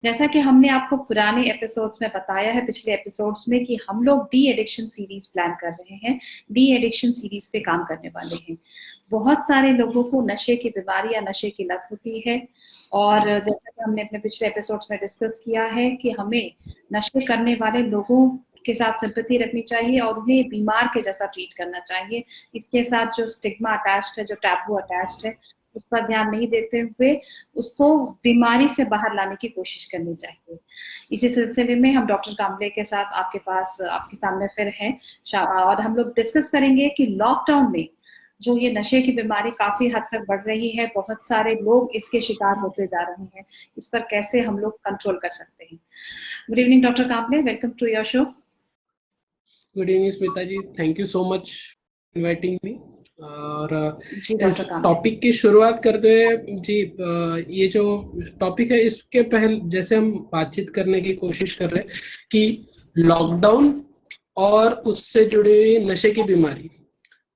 जैसा कि हमने आपको पुराने एपिसोड्स में बताया है, पिछले एपिसोड्स में, कि हम लोग डी एडिक्शन सीरीज प्लान कर रहे हैं, डी एडिक्शन सीरीज पे काम करने वाले हैं। बहुत सारे लोगों को नशे की बीमारी या नशे की लत होती है, और जैसा कि हमने अपने पिछले एपिसोड्स में डिस्कस किया है कि हमें नशे करने वाले लोगों के साथ सिंपैथी रखनी चाहिए और उन्हें बीमार के जैसा ट्रीट करना चाहिए। इसके साथ जो स्टिग्मा अटैच्ड है, जो टैबू अटैच्ड है, उस पर ध्यान नहीं देते हुए उसको बीमारी से बाहर लाने की कोशिश करनी चाहिए। इसी सिलसिले में हम डॉक्टर कामले के साथ आपके पास, आपके सामने फिर हैं, और हम लोग डिस्कस करेंगे कि लॉकडाउन में जो ये नशे की बीमारी काफी हद तक बढ़ रही है, बहुत सारे लोग इसके शिकार होते जा रहे हैं, इस पर कैसे हम लोग कंट्रोल कर सकते हैं। Good evening doctor Kamle, welcome to your show. Good evening Smita ji, thank you so much inviting me. और इस टॉपिक की शुरुआत करते हुए जी, ये जो टॉपिक है इसके पहले जैसे हम बातचीत करने की कोशिश कर रहे हैं कि लॉकडाउन और उससे जुड़ी हुई नशे की बीमारी,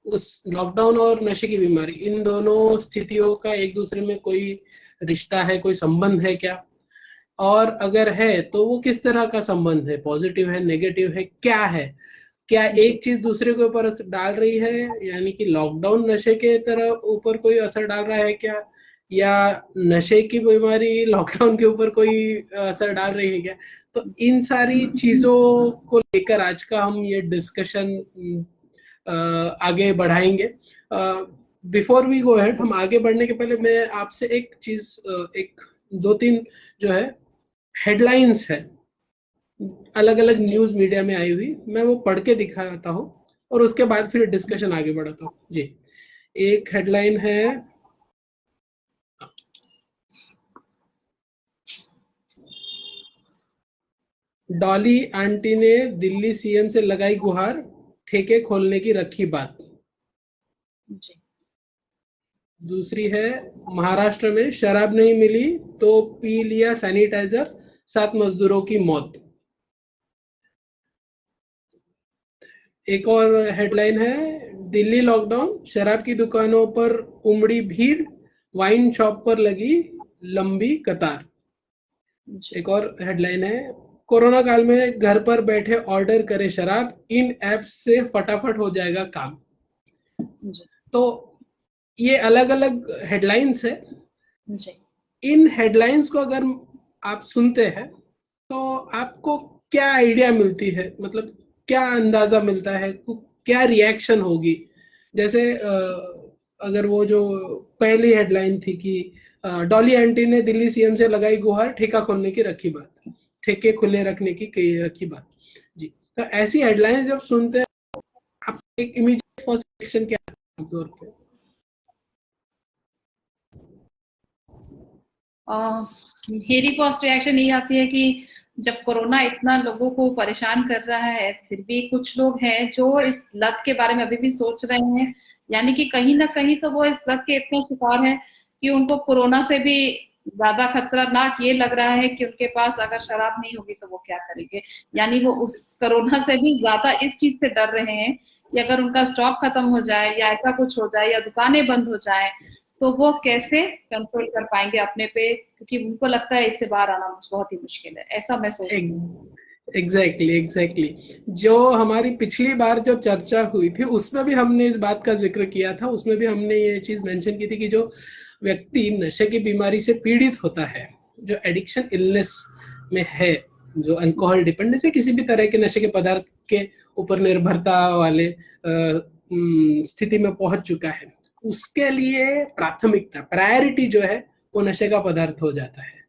उस लॉकडाउन और नशे की बीमारी, इन दोनों स्थितियों का एक दूसरे में कोई रिश्ता है, कोई संबंध है क्या, और अगर है तो वो किस तरह का संबंध है, पॉजिटिव है, नेगेटिव है, क्या है, क्या एक चीज दूसरे के ऊपर असर डाल रही है, यानी कि लॉकडाउन नशे के तरह ऊपर कोई असर डाल रहा है क्या, या नशे की बीमारी लॉकडाउन के ऊपर कोई असर डाल रही है क्या। तो इन सारी चीजों को लेकर आज का हम ये डिस्कशन आगे बढ़ाएंगे। बिफोर वी गो अहेड, हम आगे बढ़ने के पहले मैं आपसे एक चीज, एक दो तीन जो है हेडलाइंस है अलग अलग न्यूज मीडिया में आई हुई, मैं वो पढ़ के दिखाता हूँ और उसके बाद फिर डिस्कशन आगे बढ़ाता हूँ जी। एक हेडलाइन है, डॉली आंटी ने दिल्ली सीएम से लगाई गुहार, ठेके खोलने की रखी बात। दूसरी है, महाराष्ट्र में शराब नहीं मिली तो पी लिया सैनिटाइजर, 7 मजदूरों की मौत। एक और हेडलाइन है, दिल्ली लॉकडाउन, शराब की दुकानों पर उमड़ी भीड़, वाइन शॉप पर लगी लंबी कतार। एक और हेडलाइन है, कोरोना काल में घर पर बैठे ऑर्डर करे शराब, इन ऐप्स से फटाफट हो जाएगा काम। तो ये अलग अलग हेडलाइंस है। इन हेडलाइंस को अगर आप सुनते हैं तो आपको क्या आइडिया मिलती है, मतलब क्या अंदाजा मिलता है, क्या रिएक्शन होगी। जैसे अगर वो जो पहली हेडलाइन थी कि डॉली आंटी ने दिल्ली सीएम से लगाई गुहार, ठेका खोलने की रखी बात, ठेके खुले रखने की रखी बात जी। तो ऐसी हेडलाइंस जब सुनते हैं आप एक इमीडिएट फर्स्ट रिएक्शन क्या है तौर पे? मेरी फर्स्ट रिएक्शन ये आती है कि जब कोरोना इतना लोगों को परेशान कर रहा है, फिर भी कुछ लोग हैं जो इस लत के बारे में अभी भी सोच रहे हैं। यानी कि कहीं ना कहीं तो वो इस लत के इतने शिकार हैं कि उनको कोरोना से भी ज्यादा खतरनाक ये लग रहा है कि उनके पास अगर शराब नहीं होगी तो वो क्या करेंगे। यानी वो उस कोरोना से भी ज्यादा इस चीज से डर रहे हैं कि अगर उनका स्टॉक खत्म हो जाए या ऐसा कुछ हो जाए या दुकानें बंद हो जाए तो वो कैसे कंट्रोल कर पाएंगे अपने पे, क्योंकि उनको लगता है इससे बाहर आना बहुत ही मुश्किल है। ऐसा मैं सोचती हूँ। एग्जैक्टली जो हमारी पिछली बार जो चर्चा हुई थी उसमें भी हमने इस बात का जिक्र किया था, उसमें भी हमने ये चीज मेंशन की थी कि जो व्यक्ति नशे की बीमारी से पीड़ित होता है, जो एडिक्शन इलनेस में है, जो अल्कोहल डिपेंडेंस है, किसी भी तरह के नशे के पदार्थ के ऊपर निर्भरता वाले स्थिति में पहुंच चुका है, उसके लिए प्राथमिकता, प्रायोरिटी जो है वो नशे का पदार्थ हो जाता है।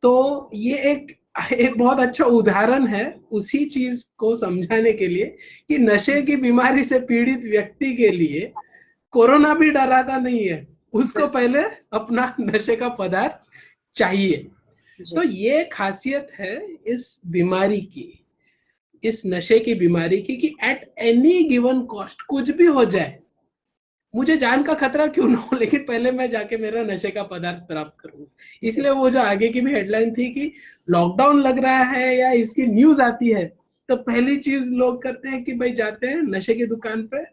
तो ये एक बहुत अच्छा उदाहरण है उसी चीज को समझाने के लिए कि नशे की बीमारी से पीड़ित व्यक्ति के लिए कोरोना भी डराता नहीं है, उसको पहले अपना नशे का पदार्थ चाहिए। तो ये खासियत है इस बीमारी की, इस नशे की बीमारी की, कि एट एनी गिवन कॉस्ट कुछ भी हो जाए, मुझे जान का खतरा क्यों ना हो, लेकिन पहले मैं जाके मेरा नशे का पदार्थ प्राप्त करूंगा। इसलिए वो जो आगे की भी हेडलाइन थी कि लॉकडाउन लग रहा है या इसकी न्यूज आती है तो पहली चीज लोग करते हैं कि भाई जाते हैं नशे की दुकान पे,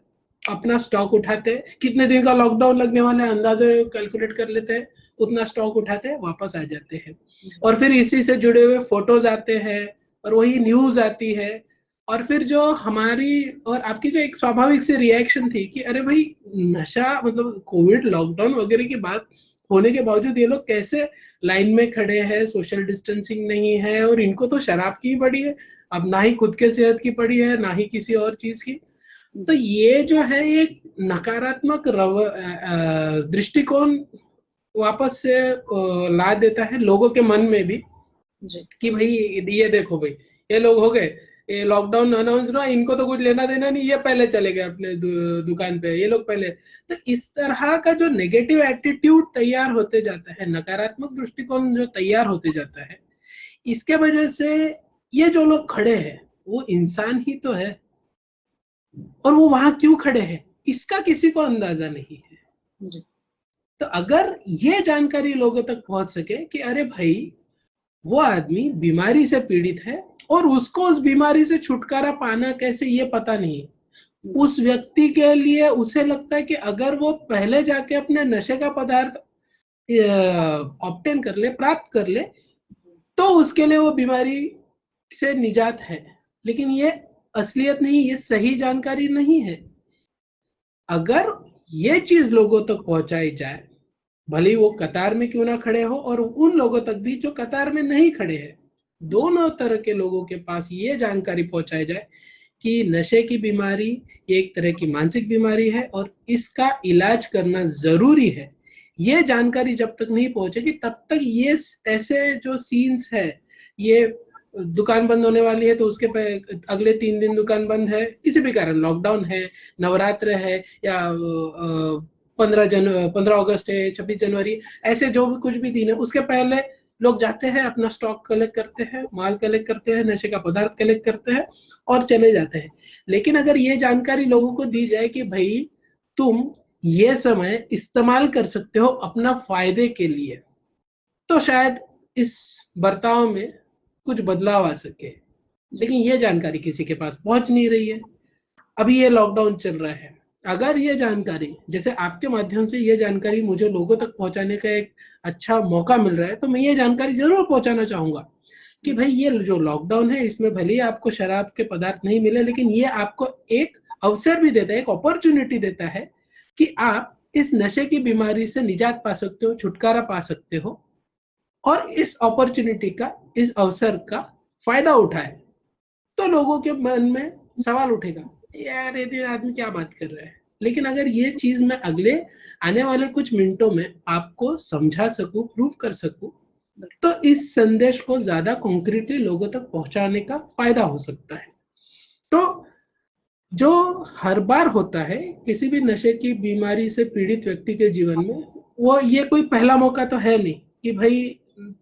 अपना स्टॉक उठाते हैं, कितने दिन का लॉकडाउन लगने वाला है अंदाजे कैलकुलेट कर लेते हैं, उतना स्टॉक उठाते हैं, वापस आ जाते हैं। और फिर इसी से जुड़े हुए फोटोज आते हैं और वही न्यूज आती है। और फिर जो हमारी और आपकी जो एक स्वाभाविक से रिएक्शन थी कि अरे भाई नशा, मतलब कोविड लॉकडाउन वगैरह की बात होने के बावजूद ये लोग कैसे लाइन में खड़े हैं, सोशल डिस्टेंसिंग नहीं है, और इनको तो शराब की पड़ी है, अब ना ही खुद के सेहत की पड़ी है ना ही किसी और चीज की। तो ये जो है एक नकारात्मक दृष्टिकोण वापस से ला देता है लोगों के मन में भी कि भाई ये देखो भाई ये लोग हो गए, ये लॉकडाउन अनाउंस हुआ, इनको तो कुछ लेना देना नहीं, ये पहले चले गए अपने दुकान पे, ये लोग पहले। तो इस तरह का जो नेगेटिव एटीट्यूड तैयार होते जाता है, नकारात्मक दृष्टिकोण जो तैयार होते जाता है, इसके वजह से ये जो लोग खड़े हैं वो इंसान ही तो है, और वो वहां क्यों खड़े हैं इसका किसी को अंदाजा नहीं है। तो अगर ये जानकारी लोगों तक पहुंच सके कि अरे भाई वो आदमी बीमारी से पीड़ित है और उसको उस बीमारी से छुटकारा पाना कैसे ये पता नहीं, उस व्यक्ति के लिए उसे लगता है कि अगर वो पहले जाके अपने नशे का पदार्थ ऑब्टेन कर ले, प्राप्त कर ले, तो उसके लिए वो बीमारी से निजात है। लेकिन ये असलियत नहीं, ये सही जानकारी नहीं है। अगर ये चीज लोगों तक पहुंचाई जाए, भले वो कतार में क्यों ना खड़े हो और उन लोगों तक भी जो कतार में नहीं खड़े हैं, दोनों तरह के लोगों के पास ये जानकारी पहुंचाई जाए कि नशे की बीमारी ये एक तरह की मानसिक बीमारी है और इसका इलाज करना जरूरी है। ये जानकारी जब तक नहीं पहुंचेगी तब तक ये ऐसे जो सीन्स है, ये दुकान बंद होने वाली है तो उसके अगले 3 दिन दुकान बंद है, किसी भी कारण लॉकडाउन है, नवरात्र है, या 15 अगस्त है, 26 जनवरी, ऐसे जो भी कुछ भी दिन है, उसके पहले लोग जाते हैं, अपना स्टॉक कलेक्ट करते हैं, माल कलेक्ट करते हैं, नशे का पदार्थ कलेक्ट करते हैं और चले जाते हैं। लेकिन अगर ये जानकारी लोगों को दी जाए कि भाई तुम ये समय इस्तेमाल कर सकते हो अपना फायदे के लिए, तो शायद इस बर्ताव में कुछ बदलाव आ सके। लेकिन ये जानकारी किसी के पास पहुंच नहीं रही है। अभी ये लॉकडाउन चल रहा है, अगर ये जानकारी, जैसे आपके माध्यम से ये जानकारी मुझे लोगों तक पहुंचाने का एक अच्छा मौका मिल रहा है, तो मैं ये जानकारी जरूर पहुंचाना चाहूंगा कि भाई ये जो लॉकडाउन है इसमें भले ही आपको शराब के पदार्थ नहीं मिले, लेकिन ये आपको एक अवसर भी देता है, एक अपॉर्चुनिटी देता है कि आप इस नशे की बीमारी से निजात पा सकते हो, छुटकारा पा सकते हो, और इस अपॉर्चुनिटी का, इस अवसर का फायदा उठाए। तो लोगों के मन में सवाल उठेगा, यार ये आदमी क्या बात कर रहा है। लेकिन अगर ये चीज मैं अगले आने वाले कुछ मिनटों में आपको समझा सकूं, प्रूव कर सकूं, तो इस संदेश को ज्यादा कॉन्क्रीटली लोगों तक पहुंचाने का फायदा हो सकता है। तो जो हर बार होता है किसी भी नशे की बीमारी से पीड़ित व्यक्ति के जीवन में, वो ये कोई पहला मौका तो है नहीं कि भाई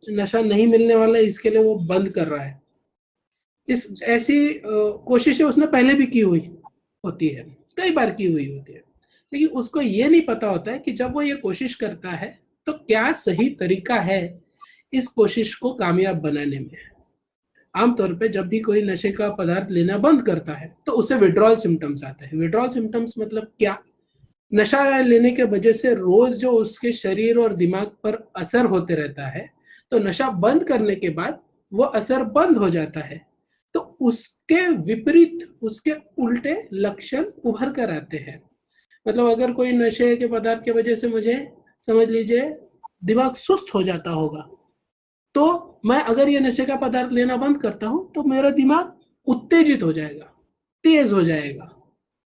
नशा नहीं मिलने वाला है इसके लिए वो बंद कर रहा है। इस ऐसी कोशिशें उसने पहले भी की हुई होती है, कई बार की हुई होती है, लेकिन उसको ये नहीं पता होता है कि जब वो ये कोशिश करता है तो क्या सही तरीका है इस कोशिश को कामयाब बनाने में। आमतौर पे जब भी कोई नशे का पदार्थ लेना बंद करता है तो उसे विड्रॉल सिम्टम्स आते हैं। विड्रॉल सिम्टम्स मतलब क्या? नशा लेने के वजह से रोज जो उसके शरीर और दिमाग पर असर होते रहता है, तो नशा बंद करने के बाद वो असर बंद हो जाता है, तो उसके विपरीत, उसके उल्टे लक्षण उभर कर आते हैं। मतलब अगर कोई नशे के पदार्थ की वजह से, मुझे समझ लीजिए दिमाग सुस्त हो जाता होगा, तो मैं अगर ये नशे का पदार्थ लेना बंद करता हूं तो मेरा दिमाग उत्तेजित हो जाएगा, तेज हो जाएगा,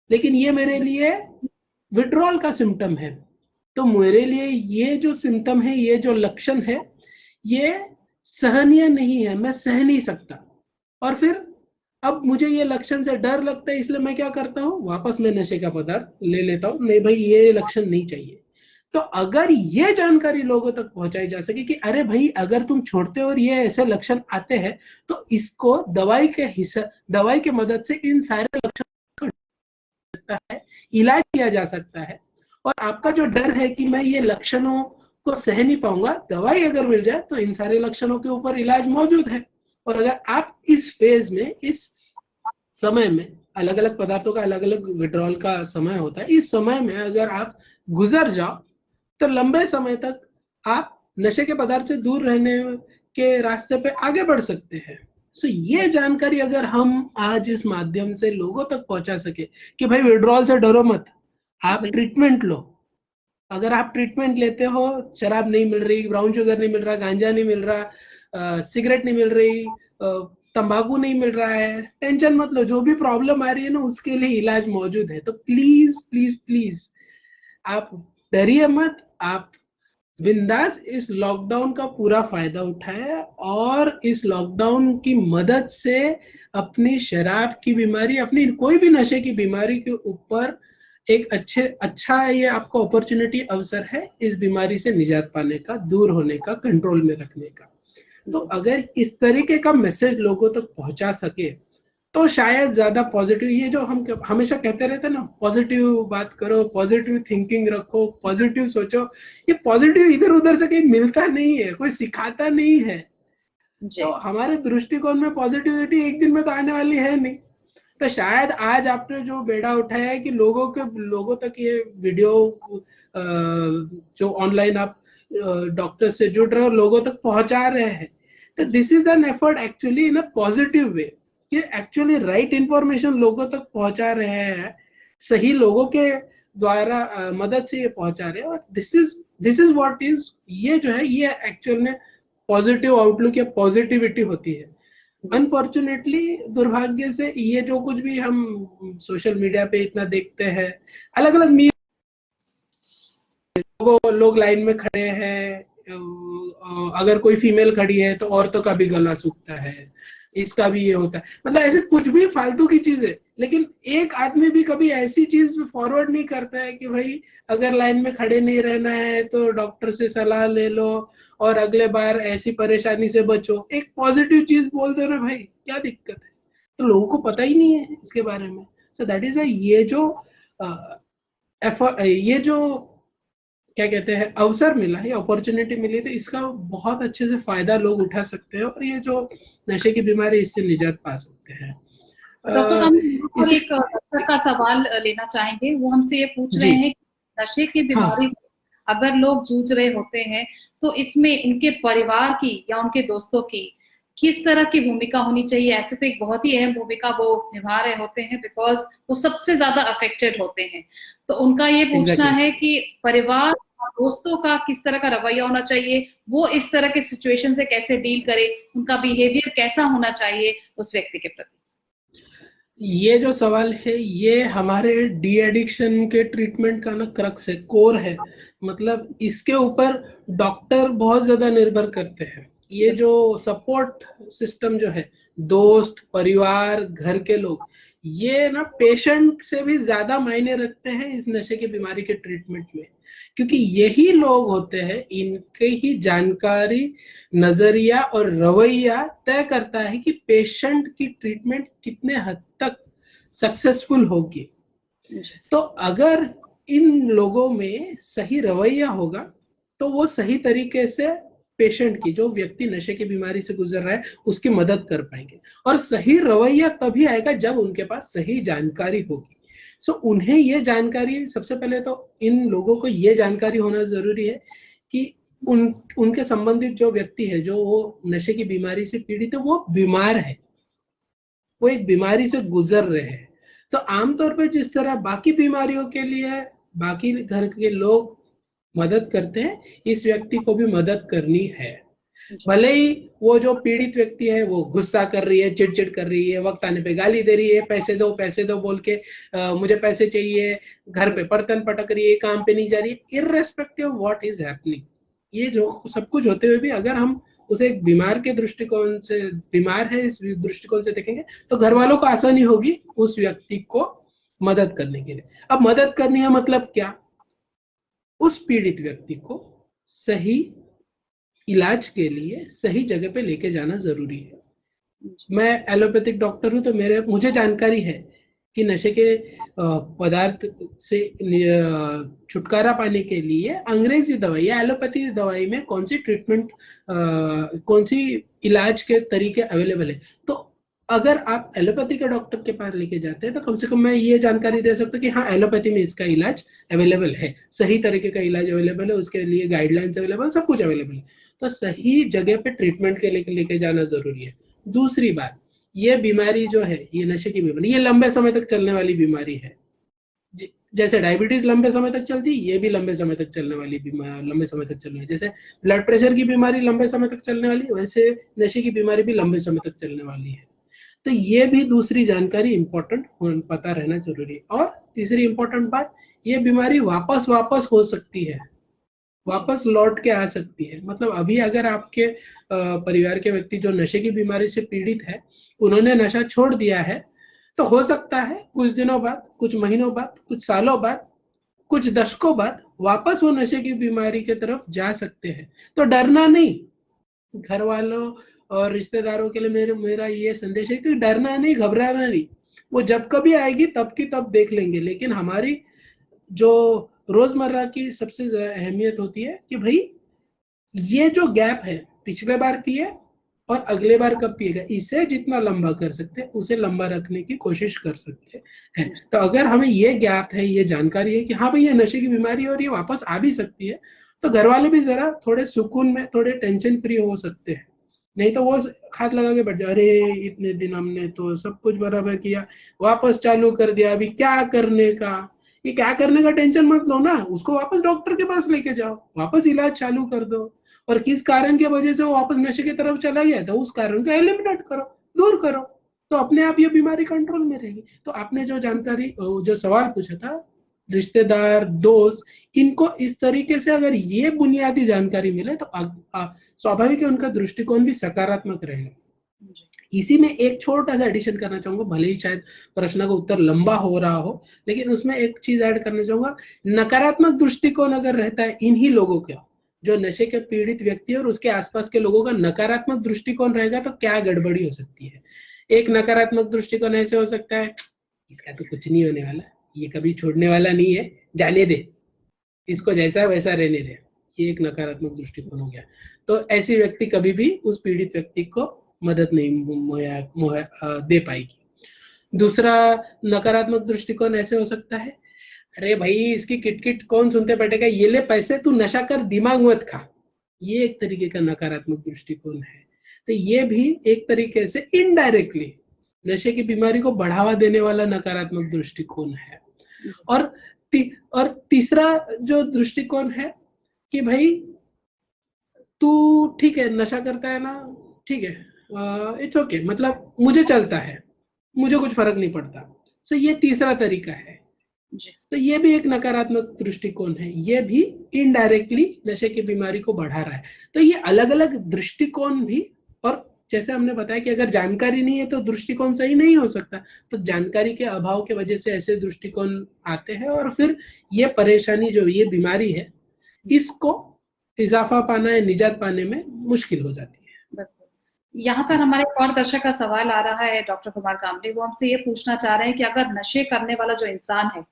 लेकिन ये मेरे लिए विड्रॉल का सिम्टम है। तो मेरे लिए ये जो सिम्टम है, ये जो लक्षण है, ये सहनीय नहीं है, मैं सह नहीं सकता। और फिर अब मुझे ये लक्षण से डर लगता है, इसलिए मैं क्या करता हूँ, वापस मैं नशे का पदार्थ ले लेता हूँ। नहीं भाई, ये लक्षण नहीं चाहिए। तो अगर ये जानकारी लोगों तक पहुंचाई जा सके कि अरे भाई अगर तुम छोड़ते हो और ये ऐसे लक्षण आते हैं तो इसको दवाई के मदद से इन सारे लक्षण है, इलाज किया जा सकता है। और आपका जो डर है कि मैं ये लक्षणों को सह नहीं पाऊंगा, दवाई अगर मिल जाए तो इन सारे लक्षणों के ऊपर इलाज मौजूद है। और अगर आप इस फेज में, इस समय में अलग अलग पदार्थों का अलग अलग विड्रॉल का समय होता है। इस समय में अगर आप गुजर जाओ तो लंबे समय तक आप नशे के पदार्थ से दूर रहने के रास्ते पे आगे बढ़ सकते हैं। सो ये जानकारी अगर हम आज इस माध्यम से लोगों तक पहुंचा सके कि भाई विड्रॉल से डरो मत, आप ट्रीटमेंट लो। अगर आप ट्रीटमेंट लेते हो, शराब नहीं मिल रही, ब्राउन शुगर नहीं मिल रहा, गांजा नहीं मिल रहा, सिगरेट नहीं मिल रही, तंबाकू नहीं मिल रहा है, टेंशन मत लो, जो भी प्रॉब्लम आ रही है ना उसके लिए इलाज मौजूद है। तो प्लीज प्लीज प्लीज आप डरिए मत, आप बिंदास इस लॉकडाउन का पूरा फायदा उठाए और इस लॉकडाउन की मदद से अपनी शराब की बीमारी, अपनी कोई भी नशे की बीमारी के ऊपर एक अच्छा ये आपको अपॉर्चुनिटी, अवसर है इस बीमारी से निजात पाने का, दूर होने का, कंट्रोल में रखने का। तो अगर इस तरीके का मैसेज लोगों तक पहुंचा सके तो शायद ज्यादा पॉजिटिव, ये जो हम हमेशा कहते रहते हैं ना, पॉजिटिव बात करो, पॉजिटिव थिंकिंग रखो, पॉजिटिव सोचो, ये पॉजिटिव इधर उधर से कहीं मिलता नहीं है, कोई सिखाता नहीं है। तो हमारे दृष्टिकोण में पॉजिटिविटी एक दिन में तो आने वाली है नहीं। तो शायद आज आपने जो बेड़ा उठाया है कि लोगों तक ये वीडियो जो ऑनलाइन आप डॉक्टर से जुड़ रहे हो, लोगों तक पहुंचा रहे हैं, तो this is an effort actually in a positive way, कि एक्चुअली राइट इंफॉर्मेशन लोगों तक पहुंचा रहे हैं, सही लोगों के द्वारा मदद से ये पहुंचा रहे हैं। और दिस इज व्हाट इज, ये जो है ये एक्चुअल में पॉजिटिव आउटलुक या पॉजिटिविटी होती है। अनफॉर्चुनेटली, दुर्भाग्य से, ये जो कुछ भी हम सोशल मीडिया पे इतना देखते हैं, अलग अलग लोग लाइन में खड़े हैं, अगर कोई फीमेल खड़ी है तो औरतों का भी गला सूखता है, इसका भी ये होता है, मतलब ऐसे कुछ भी फालतू की चीजें। लेकिन एक आदमी भी कभी ऐसी चीज फॉरवर्ड नहीं करता है कि भाई अगर लाइन में खड़े नहीं रहना है तो डॉक्टर से सलाह ले लो और अगले बार ऐसी परेशानी से बचो। एक पॉजिटिव चीज बोल दो ना भाई, क्या दिक्कत है? तो लोगों को पता ही नहीं है इसके बारे में। सो दैट इज वाई ये जो क्या कहते हैं अवसर मिला है, अपॉर्चुनिटी मिली, तो इसका बहुत अच्छे से फायदा लोग उठा सकते हैं और ये जो नशे की बीमारी, इससे निजात पा सकते हैं। डॉक्टर, हम एक डॉक्टर का सवाल लेना चाहेंगे। वो हमसे ये पूछ रहे हैं कि नशे की बीमारी से अगर लोग जूझ रहे होते हैं तो इसमें उनके परिवार की या उनके दोस्तों की किस तरह की भूमिका होनी चाहिए? ऐसे तो एक बहुत ही अहम भूमिका वो निभा रहे होते हैं, बिकॉज वो सबसे ज्यादा अफेक्टेड होते हैं। तो उनका ये पूछना है कि परिवार और दोस्तों का किस तरह का रवैया होना चाहिए, वो इस तरह के सिचुएशन से कैसे डील करे, उनका बिहेवियर कैसा होना चाहिए उस व्यक्ति के प्रति। ये जो सवाल है ये हमारे डी एडिक्शन के ट्रीटमेंट का ना क्रक्स है, कोर है। मतलब इसके ऊपर डॉक्टर बहुत ज्यादा निर्भर करते हैं। ये जो सपोर्ट सिस्टम जो है, दोस्त, परिवार, घर के लोग, ये ना पेशेंट से भी ज्यादा मायने रखते हैं इस नशे की बीमारी के ट्रीटमेंट में, क्योंकि यही लोग होते हैं, इनके ही जानकारी, नजरिया और रवैया तय करता है कि पेशेंट की ट्रीटमेंट कितने हद तक सक्सेसफुल होगी। तो अगर इन लोगों में सही रवैया होगा तो वो सही तरीके से पेशेंट की, जो व्यक्ति नशे की बीमारी से गुजर रहा है, उसकी मदद कर पाएंगे। और सही रवैया तभी आएगा जब उनके पास सही जानकारी होगी। सो उन्हें ये जानकारी, सबसे पहले तो इन लोगों को ये जानकारी होना जरूरी है कि उनके संबंधित जो व्यक्ति है, जो वो नशे की बीमारी से पीड़ित है, वो बीमार है, वो एक बीमारी से गुजर रहे हैं। तो आमतौर पर जिस तरह बाकी बीमारियों के लिए बाकी घर के लोग मदद करते हैं, इस व्यक्ति को भी मदद करनी है। भले ही वो जो पीड़ित व्यक्ति है वो गुस्सा कर रही है, चिड़चिड़ कर रही है, वक्त आने पे गाली दे रही है, पैसे दो बोल के मुझे पैसे चाहिए, घर पे बर्तन पटक रही है, काम पे नहीं जा रही है, इररेस्पेक्टिव व्हाट इज हैपनिंग, ये जो सब कुछ होते हुए भी अगर हम उसे एक बीमार के दृष्टिकोण से, बीमार है इस दृष्टिकोण से देखेंगे तो घर वालों को आसानी होगी उस व्यक्ति को मदद करने के लिए। अब मदद करनी है मतलब क्या? उस पीड़ित व्यक्ति को सही इलाज के लिए सही जगह पे लेके जाना जरूरी है। मैं एलोपैथिक डॉक्टर हूं तो मुझे जानकारी है कि नशे के पदार्थ से छुटकारा पाने के लिए अंग्रेजी दवाई या एलोपैथी दवाई में कौन सी ट्रीटमेंट, कौन सी इलाज के तरीके अवेलेबल है। तो अगर आप एलोपैथी के डॉक्टर के पास लेके जाते हैं तो कम से कम मैं ये जानकारी दे सकता हूँ कि हाँ एलोपैथी में इसका इलाज अवेलेबल है, सही तरीके का इलाज अवेलेबल है, उसके लिए गाइडलाइंस अवेलेबल, सब कुछ अवेलेबल है। तो सही जगह पे ट्रीटमेंट के लेके जाना जरूरी है। दूसरी बात, ये बीमारी जो है, ये नशे की बीमारी, ये लंबे समय तक चलने वाली बीमारी है। जैसे डायबिटीज लंबे समय तक चलती, ये भी लंबे समय तक चलने वाली बीमारी, लंबे समय तक चलने वाली। जैसे ब्लड प्रेशर की बीमारी लंबे समय तक चलने वाली, वैसे नशे की बीमारी भी लंबे समय तक चलने वाली है। तो ये भी दूसरी जानकारी इंपॉर्टेंट पता रहना जरूरी है। और तीसरी इंपॉर्टेंट बात, ये बीमारी वापस वापस हो सकती है, वापस लौट के आ सकती है। मतलब अभी अगर आपके परिवार के व्यक्ति जो नशे की बीमारी से पीड़ित है, उन्होंने नशा छोड़ दिया है, तो हो सकता है कुछ दिनों बाद, कुछ महीनों बाद, कुछ सालों बाद, कुछ दशकों बाद वापस वो नशे की बीमारी की तरफ जा सकते हैं। तो डरना नहीं। घर वालों और रिश्तेदारों के लिए मेरा ये संदेश है कि डरना नहीं, घबराना नहीं। वो जब कभी आएगी तब की तब देख लेंगे। लेकिन हमारी जो रोजमर्रा की सबसे अहमियत होती है कि भाई ये जो गैप है, पिछले बार पिए और अगले बार कब पिएगा, इसे जितना लंबा कर सकते हैं उसे लंबा रखने की कोशिश कर सकते हैं। तो अगर हमें ये ज्ञात है, ये जानकारी है कि हाँ भाई ये नशे की बीमारी है और ये वापस आ भी सकती है, तो घर वाले भी जरा थोड़े सुकून में, थोड़े टेंशन फ्री हो सकते हैं। नहीं तो वो हाथ लगा के बैठ जाए, अरे इतने दिन हमने तो सब कुछ बराबर किया, वापस चालू कर दिया, अभी क्या करने का। ये क्या करने का टेंशन मत लो ना, उसको वापस डॉक्टर के पास लेके जाओ, वापस इलाज चालू कर दो। और किस कारण की वजह से वो वापस नशे की तरफ चला गया था, उस कारण को एलिमिनेट करो, दूर करो, तो अपने आप ये बीमारी कंट्रोल में रहेगी। तो आपने जो जानकारी, जो सवाल पूछा था, रिश्तेदार, दोस्त, इनको इस तरीके से अगर ये बुनियादी जानकारी मिले तो स्वाभाविक है उनका दृष्टिकोण भी सकारात्मक रहेगा। इसी में एक छोटा सा एडिशन करना चाहूंगा, भले ही शायद प्रश्न का उत्तर लंबा हो रहा हो, लेकिन उसमें एक चीज ऐड करना चाहूंगा। नकारात्मक दृष्टिकोण अगर रहता है इन्हीं लोगों का, जो नशे के पीड़ित व्यक्ति और उसके आसपास के लोगों का नकारात्मक दृष्टिकोण रहेगा, तो क्या गड़बड़ी हो सकती है। एक नकारात्मक दृष्टिकोण ऐसे हो सकता है, इसका तो कुछ नहीं होने वाला, ये कभी छोड़ने वाला नहीं है, जाने दे, इसको जैसा वैसा रहने दे। ये एक नकारात्मक दृष्टिकोण हो गया। तो ऐसी व्यक्ति कभी भी उस पीड़ित व्यक्ति को मदद नहीं दे पाएगी। दूसरा नकारात्मक दृष्टिकोण ऐसे हो सकता है, अरे भाई इसकी किटकिट कौन सुनते बैठेगा, ये ले पैसे, तू नशा कर, दिमाग मत खा। ये एक तरीके का नकारात्मक दृष्टिकोण है। तो ये भी एक तरीके से इनडायरेक्टली नशे की बीमारी को बढ़ावा देने वाला नकारात्मक दृष्टिकोण है। और तीसरा जो दृष्टिकोण है कि भाई तू ठीक है नशा करता है ना, ठीक है, इट्स ओके, मतलब मुझे चलता है, मुझे कुछ फर्क नहीं पड़ता। सो ये तीसरा तरीका है। तो ये भी एक नकारात्मक दृष्टिकोण है, ये भी इनडायरेक्टली नशे की बीमारी को बढ़ा रहा है। तो ये अलग अलग दृष्टिकोण भी, और जैसे हमने बताया कि अगर जानकारी नहीं है तो दृष्टिकोण सही नहीं हो सकता। तो जानकारी के अभाव के वजह से ऐसे दृष्टिकोण आते हैं और फिर ये परेशानी जो ये बीमारी है, इसको इजाफा पाना या निजात पाने में मुश्किल हो जाती है। यहाँ पर हमारे एक और दर्शक का सवाल आ रहा है डॉक्टर कुमार कामडे, वो हमसे ये पूछना चाह रहे हैं कि अगर नशे करने वाला जो इंसान है,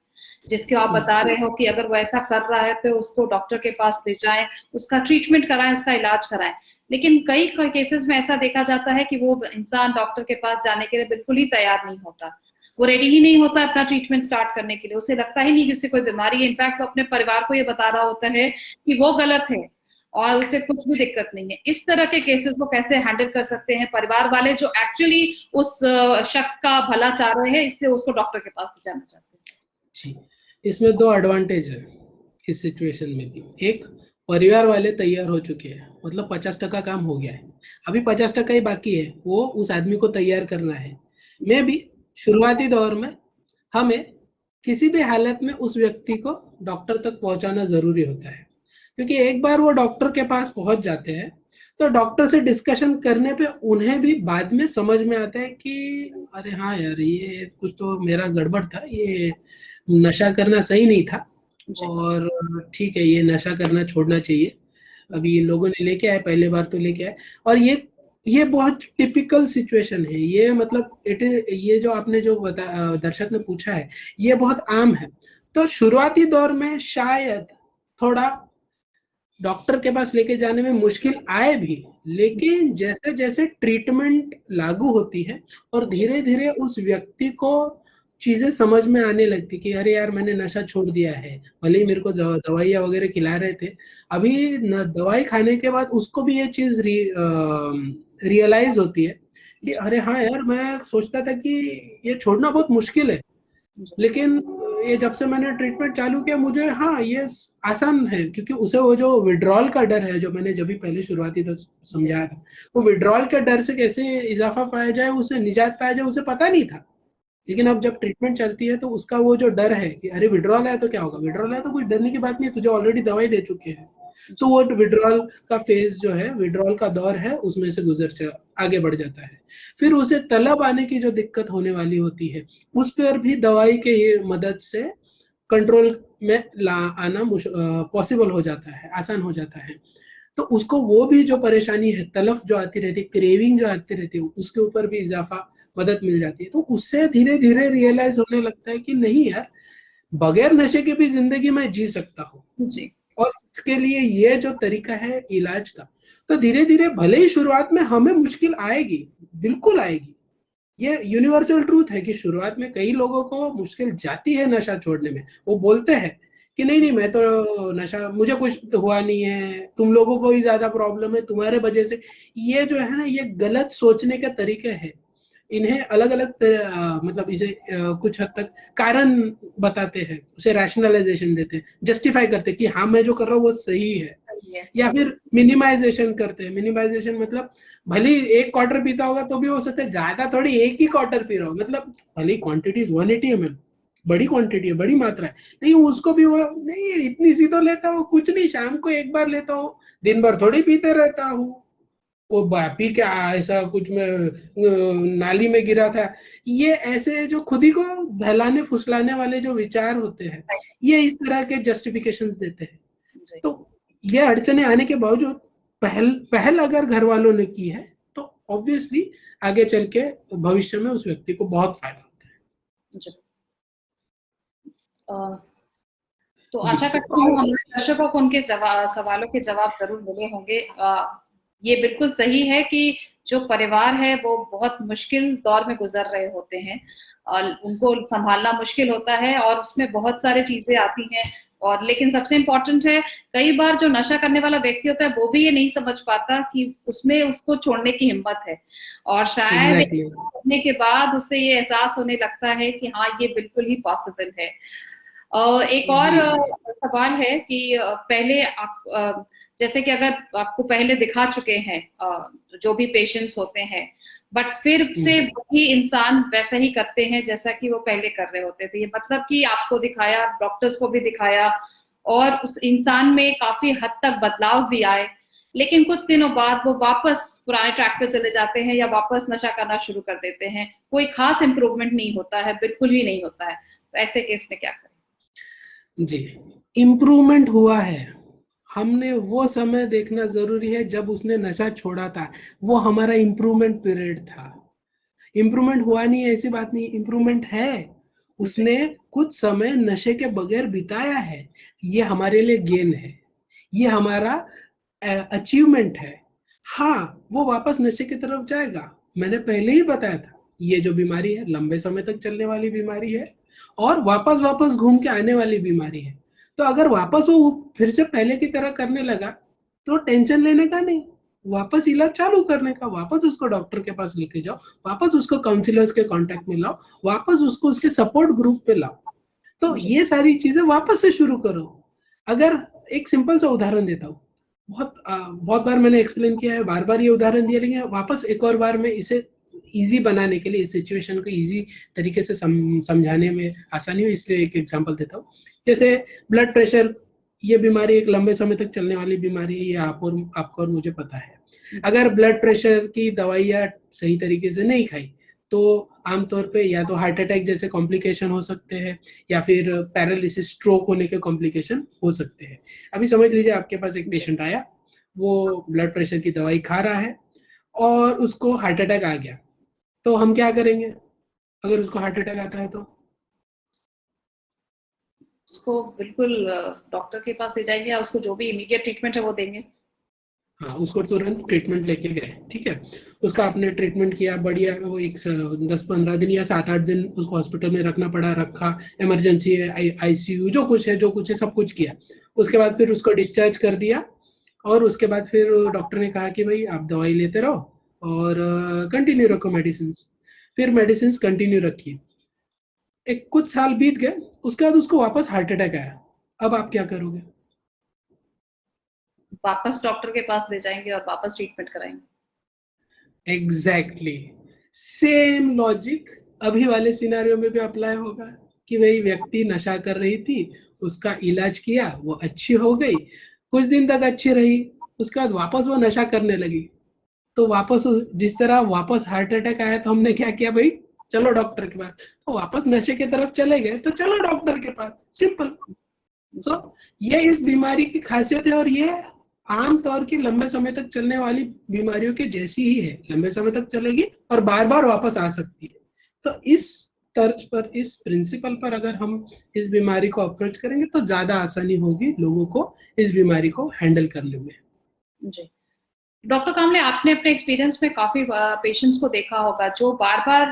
जिसके आप बता रहे हो कि अगर वो ऐसा कर रहा है तो उसको डॉक्टर के पास ले जाएं, उसका ट्रीटमेंट कराएं, उसका इलाज कराएं, लेकिन कई केसेस में ऐसा देखा जाता है कि वो इंसान डॉक्टर के पास जाने के लिए बिल्कुल ही तैयार नहीं होता, वो रेडी ही नहीं होता अपना ट्रीटमेंट स्टार्ट करने के लिए, उसे लगता ही नहीं जिससे कोई बीमारी है। इनफैक्ट वो अपने परिवार को ये बता रहा होता है कि वो गलत है और उसे कुछ भी दिक्कत नहीं है। इस तरह के केसेस को कैसे हैंडल कर सकते हैं परिवार वाले जो एक्चुअली उस शख्स का भला चाह रहे हैं, इसलिए उसको डॉक्टर के पास जाना चाहते हैं? जी, इसमें दो एडवांटेज है इस सिचुएशन में भी। एक, परिवार वाले तैयार हो चुके हैं, मतलब 50% काम हो गया है, अभी 50% ही बाकी है, वो उस आदमी को तैयार करना है। मैं भी शुरुआती दौर में हमें किसी भी हालत में उस व्यक्ति को डॉक्टर तक पहुंचाना जरूरी होता है, क्योंकि एक बार वो डॉक्टर के पास पहुंच जाते हैं तो डॉक्टर से डिस्कशन करने पे उन्हें भी बाद में समझ में आता है कि अरे हाँ यार, ये कुछ तो मेरा गड़बड़ था, ये नशा करना सही नहीं था, और ठीक है ये नशा करना छोड़ना चाहिए। अभी लोगों ने लेके आए, पहले बार तो लेके आए, और ये बहुत टिपिकल सिचुएशन है। ये मतलब ये जो आपने जो दर्शक ने पूछा है, ये बहुत आम है। तो शुरुआती दौर में शायद थोड़ा डॉक्टर के पास लेके जाने में मुश्किल आए भी, लेकिन जैसे जैसे ट्रीटमेंट लागू होती है और धीरे धीरे उस व्यक्ति को चीजें समझ में आने लगती कि अरे यार मैंने नशा छोड़ दिया है, भले ही मेरे को दवाइयाँ वगैरह खिला रहे थे, अभी दवाई खाने के बाद उसको भी ये चीज रियलाइज होती है कि अरे हाँ यार, मैं सोचता था कि ये छोड़ना बहुत मुश्किल है, लेकिन ये जब से मैंने ट्रीटमेंट चालू किया मुझे हाँ ये आसान है, क्योंकि उसे वो जो विड्रॉल का डर है, जो मैंने जब भी पहले शुरुआती तो समझाया था, वो विड्रॉल के डर से कैसे इजाफा पाया जाए, उसे निजात पाया जाए, उसे पता नहीं था। लेकिन अब जब ट्रीटमेंट चलती है तो उसका वो जो डर है कि अरे विड्रॉल है तो क्या होगा, विड्रॉल है तो कुछ डरने की बात नहीं है, तुझे ऑलरेडी दवाई दे चुके हैं, तो वो विड्रॉल का फेज जो है, विड्रॉल का दौर है, उसमें से आगे बढ़ जाता है। फिर उसे तलब आने की जो दिक्कत होने वाली होती है, उस पर भी दवाई के मदद से कंट्रोल में आना पॉसिबल हो जाता है, आसान हो जाता है। तो उसको वो भी जो परेशानी है, तलफ जो आती रहती है, क्रेविंग जो आती रहती है, उसके ऊपर भी इजाफा मदद मिल जाती है। तो उससे धीरे धीरे रियलाइज होने लगता है कि नहीं यार, बगैर नशे के भी जिंदगी में जी सकता हूँ जी। और इसके लिए ये जो तरीका है इलाज का, तो धीरे धीरे भले ही शुरुआत में हमें मुश्किल आएगी, बिल्कुल आएगी, ये यूनिवर्सल ट्रूथ है कि शुरुआत में कई लोगों को मुश्किल जाती है नशा छोड़ने में। वो बोलते हैं कि नहीं नहीं, मैं तो नशा, मुझे कुछ तो हुआ नहीं है, तुम लोगों को ही ज्यादा प्रॉब्लम है, तुम्हारे वजह से। ये जो है ना, ये गलत सोचने के तरीके हैं। इन्हें अलग अलग मतलब इसे कुछ हद तक कारण बताते हैं, उसे रैशनलाइजेशन देते हैं, जस्टिफाई करते हैं कि हाँ मैं जो कर रहा हूँ वो सही है, या फिर मिनिमाइजेशन करते हैं। मिनिमाइजेशन मतलब भले ही एक क्वार्टर पीता होगा तो भी हो सकता है ज्यादा थोड़ी, एक ही क्वार्टर पी रहा हो, मतलब भले क्वांटिटी 180 ml, बड़ी क्वांटिटी है, बड़ी मात्रा है, नहीं उसको भी वो नहीं, इतनी सी तो लेता हूँ, कुछ नहीं, शाम को एक बार लेता हूँ, दिन भर थोड़ी पीते रहता हूँ, वो पी के ऐसा कुछ में नाली में गिरा था। ये ऐसे जो खुद ही को बहलाने फुसलाने वाले जो विचार होते हैं, ये इस तरह के जस्टिफिकेशंस देते हैं। तो ये अड़चने आने के बावजूद पहल पहल अगर घर वालों ने की है तो ऑब्वियसली आगे चल के भविष्य में उस व्यक्ति को बहुत फायदा होता है। तो आशा करती हूँ हमारे दर्शकों को उनके सवालों के जवाब जरूर मिले होंगे। ये बिल्कुल सही है कि जो परिवार है वो बहुत मुश्किल दौर में गुजर रहे होते हैं और उनको संभालना मुश्किल होता है और उसमें बहुत सारी चीजें आती हैं। और लेकिन सबसे इम्पोर्टेंट है, कई बार जो नशा करने वाला व्यक्ति होता है वो भी ये नहीं समझ पाता कि उसमें उसको छोड़ने की हिम्मत है, और शायद करने के बाद उससे ये एहसास होने लगता है कि हाँ ये बिल्कुल ही पॉसिबल है। एक और सवाल है कि पहले आप जैसे कि अगर आपको पहले दिखा चुके हैं जो भी पेशेंट्स होते हैं, बट फिर से वही इंसान वैसा ही करते हैं जैसा कि वो पहले कर रहे होते थे, ये मतलब कि आपको दिखाया, डॉक्टर्स को भी दिखाया और उस इंसान में काफी हद तक बदलाव भी आए, लेकिन कुछ दिनों बाद वो वापस पुराने ट्रैक पे चले जाते हैं या वापस नशा करना शुरू कर देते हैं, कोई खास इंप्रूवमेंट नहीं होता है, बिल्कुल भी नहीं होता है। तो ऐसे केस में क्या करें? जी, इम्प्रूवमेंट हुआ है, हमने वो समय देखना जरूरी है जब उसने नशा छोड़ा था, वो हमारा इम्प्रूवमेंट पीरियड था। इम्प्रूवमेंट हुआ नहीं है ऐसी बात नहीं, इम्प्रूवमेंट है, उसने कुछ समय नशे के बगैर बिताया है, ये हमारे लिए गेन है, ये हमारा अचीवमेंट है। हाँ, वो वापस नशे की तरफ जाएगा, मैंने पहले ही बताया था, ये जो बीमारी है लंबे समय तक चलने वाली बीमारी है और वापस वापस घूम के आने वाली बीमारी है। तो अगर वापस वो फिर से पहले की तरह करने लगा तो टेंशन लेने का नहीं, वापस इलाज चालू करने का, वापस उसको डॉक्टर के पास लेके जाओ, वापस उसको काउंसलर्स के कांटेक्ट में लाओ, वापस उसको उसके सपोर्ट ग्रुप पे लाओ। तो ये सारी चीजें वापस से शुरू करो। अगर एक सिंपल सा उदाहरण देता हूँ, बहुत बार मैंने एक्सप्लेन किया है, बार बार ये उदाहरण दिया, लेकिन वापस एक और बार मैं इसे इजी बनाने के लिए, इस सिचुएशन को इजी तरीके से समझाने में आसानी हो, इसलिए एक एग्जांपल देता हूँ। जैसे ब्लड प्रेशर, ये बीमारी एक लंबे समय तक चलने वाली बीमारी है, ये आपको और मुझे पता है। अगर ब्लड प्रेशर की दवाइयाँ सही तरीके से नहीं खाई तो आमतौर पे या तो हार्ट अटैक जैसे कॉम्प्लिकेशन हो सकते हैं या फिर पैरालिसिस, स्ट्रोक होने के कॉम्प्लिकेशन हो सकते हैं। अभी समझ लीजिए आपके पास एक पेशेंट आया, वो ब्लड प्रेशर की दवाई खा रहा है और उसको हार्ट अटैक आ गया, तो हम क्या करेंगे अगर उसको हार्ट अटैक आता है तो? उसको बिल्कुल डॉक्टर के पास ले जाएंगे, या उसको जो भी इमीडिएट ट्रीटमेंट है वो देंगे। हाँ, उसको तुरंत ट्रीटमेंट लेके गए, ठीक है। उसका आपने ट्रीटमेंट किया बढ़िया, वो 10-15 दिन या 7-8 दिन उसको हॉस्पिटल में रखना पड़ा, रखा, इमरजेंसी है, आईसीयू, जो कुछ है सब कुछ किया। उसके बाद फिर उसको डिस्चार्ज कर दिया, और उसके बाद फिर डॉक्टर ने कहा कि भाई आप दवाई लेते रहो और कंटिन्यू रखो मेडिसिन। फिर मेडिसिन कंटिन्यू रखी। एक कुछ साल बीत गए, उसके बाद उसको वापस हार्ट अटैक आया। अब आप क्या करोगे? वापस डॉक्टर के पास ले जाएंगे और वापस ट्रीटमेंट कराएंगे। एग्जैक्टली सेम लॉजिक अभी वाले सिनेरियो में भी अप्लाई होगा कि वही व्यक्ति नशा कर रही थी, उसका इलाज किया, वो अच्छी हो गई, कुछ दिन तक अच्छी रही, उसके बाद वापस वो नशा करने लगी। तो वापस जिस तरह वापस हार्ट अटैक आया तो हमने क्या किया भाई, चलो डॉक्टर के पास। तो वापस नशे की तरफ चले गए तो चलो डॉक्टर के पास, सिंपल। सो ये इस बीमारी की खासियत है, और ये आम तौर की लंबे समय तक चलने वाली बीमारियों के जैसी ही है, लंबे समय तक चलेगी और बार बार वापस आ सकती है। तो इस तर्ज पर, इस प्रिंसिपल पर अगर हम इस बीमारी को अप्रोच करेंगे तो ज्यादा आसानी होगी लोगों को इस बीमारी को हैंडल करने में। जी डॉक्टर कामले, आपने अपने एक्सपीरियंस में काफी पेशेंट्स को देखा होगा जो बार बार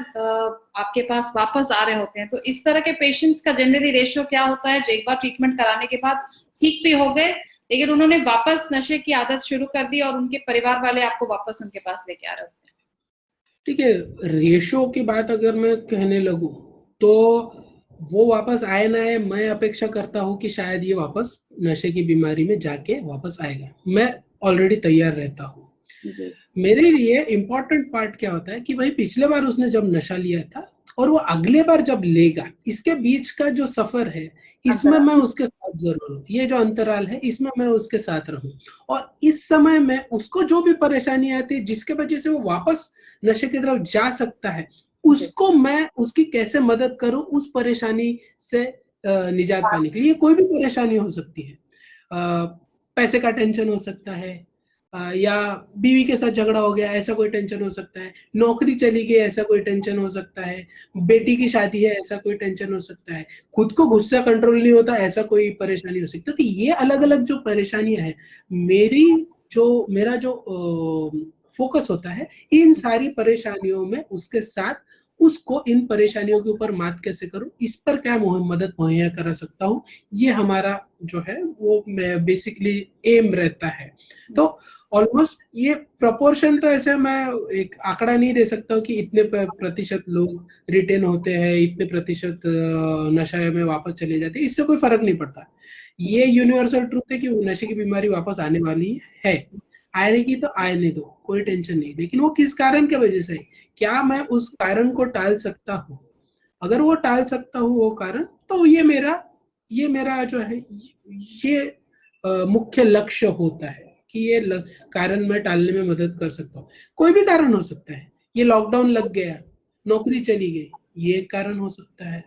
आपके पास वापस आ रहे होते हैं, तो इस तरह के पेशेंट्स का जनरली रेशियो क्या होता है जो एक बार ट्रीटमेंट कराने के बाद ठीक भी हो गए लेकिन उन्होंने वापस नशे की आदत शुरू कर दी और उनके परिवार वाले आपको वापस उनके पास लेके आ रहे होते हैं? ठीक है, रेशो की बात अगर मैं कहने लगूं तो वो वापस आए ना आए, मैं अपेक्षा करता हूं कि शायद ये वापस नशे की बीमारी में जाके वापस आएगा। मैं ऑलरेडी तैयार रहता हूँ। मेरे लिए इम्पोर्टेंट पार्ट क्या होता है कि भाई पिछले बार उसने जब नशा लिया था और वो अगले बार जब लेगा, इसके बीच का जो सफर है, इसमें मैं उसके साथ जरूर हूँ। ये जो अंतराल है इसमें मैं उसके साथ रहूं, और इस समय में उसको जो भी परेशानी आती है जिसके वजह से वो वापस नशे की तरफ जा सकता है, उसको मैं उसकी कैसे मदद करूं उस परेशानी से निजात पाने के लिए। ये कोई भी परेशानी हो सकती है, पैसे का टेंशन हो सकता है, या बीवी के साथ झगड़ा हो गया ऐसा कोई टेंशन हो सकता है, नौकरी चली गई ऐसा कोई टेंशन हो सकता है, बेटी की शादी है ऐसा कोई टेंशन हो सकता है, खुद को गुस्सा कंट्रोल नहीं होता ऐसा कोई परेशानी हो सकती है। तो ये अलग अलग जो परेशानियां हैं, मेरा जो फोकस होता है इन सारी परेशानियों में उसके साथ उसको इन परेशानियों के ऊपर मात कैसे करूं, इस पर क्या मदद मुहैया करा सकता हूं, ये हमारा जो है वो बेसिकली एम रहता है। तो ऑलमोस्ट ये प्रपोर्शन तो ऐसे मैं एक आंकड़ा नहीं दे सकता हूँ कि इतने प्रतिशत लोग रिटेन होते हैं, इतने प्रतिशत नशे में वापस चले जाते हैं, इससे कोई फर्क नहीं पड़ता। ये यूनिवर्सल ट्रूथ है कि नशे की बीमारी वापस आने वाली है, आने की तो आने दो, कोई टेंशन नहीं, लेकिन वो किस कारण के वजह से है, क्या मैं उस कारण को टाल सकता हूँ? अगर वो टाल सकता हूँ वो कारण, तो ये मेरा जो है ये मुख्य लक्ष्य होता है कि ये कारण मैं टालने में मदद कर सकता हूँ। कोई भी कारण हो सकता है, ये लॉकडाउन लग गया, नौकरी चली गई, ये एक कारण हो सकता है।